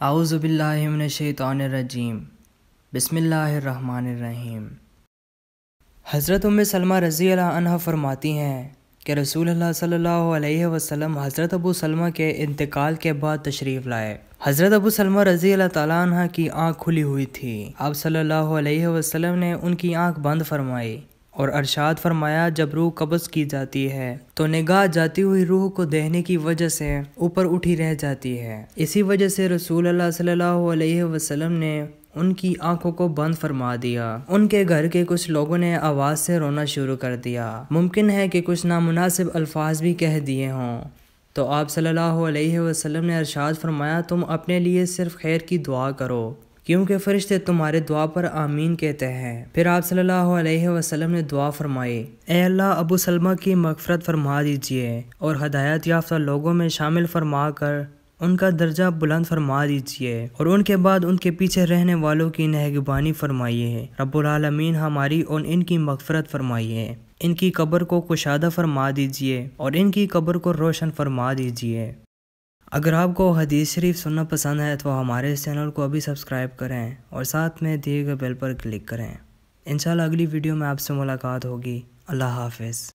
اعوذ باللہ من الشیطان الرجیم بسم اللہ الرحمن الرحیم۔ حضرت سلمہ رضی اللہ عنہ فرماتی ہیں کہ رسول اللہ صلی اللہ علیہ وسلم حضرت ابو سلمہ کے انتقال کے بعد تشریف لائے۔ حضرت ابو سلمہ رضی اللہ تعالیٰ عنہ کی آنکھ کھلی ہوئی تھی۔ آپ صلی اللہ علیہ وسلم نے ان کی آنکھ بند فرمائی اور ارشاد فرمایا، جب روح قبض کی جاتی ہے تو نگاہ جاتی ہوئی روح کو دیکھنے کی وجہ سے اوپر اٹھی رہ جاتی ہے۔ اسی وجہ سے رسول اللہ صلی اللہ علیہ وسلم نے ان کی آنکھوں کو بند فرما دیا۔ ان کے گھر کے کچھ لوگوں نے آواز سے رونا شروع کر دیا۔ ممکن ہے کہ کچھ نامناسب الفاظ بھی کہہ دیے ہوں، تو آپ صلی اللہ علیہ وسلم نے ارشاد فرمایا، تم اپنے لیے صرف خیر کی دعا کرو، کیونکہ فرشتے تمہارے دعا پر آمین کہتے ہیں۔ پھر آپ صلی اللہ علیہ وسلم نے دعا فرمائی، اے اللہ ابو سلمہ کی مغفرت فرما دیجئے اور ہدایت یافتہ لوگوں میں شامل فرما کر ان کا درجہ بلند فرما دیجئے، اور ان کے بعد ان کے پیچھے رہنے والوں کی نگہبانی فرمائیے۔ رب العالمین ہماری اور ان کی مغفرت فرمائیے، ان کی قبر کو کشادہ فرما دیجئے اور ان کی قبر کو روشن فرما دیجئے۔ اگر آپ کو حدیث شریف سننا پسند ہے تو ہمارے اس چینل کو ابھی سبسکرائب کریں اور ساتھ میں دیے گئے بیل پر کلک کریں۔ انشاءاللہ اگلی ویڈیو میں آپ سے ملاقات ہوگی۔ اللہ حافظ۔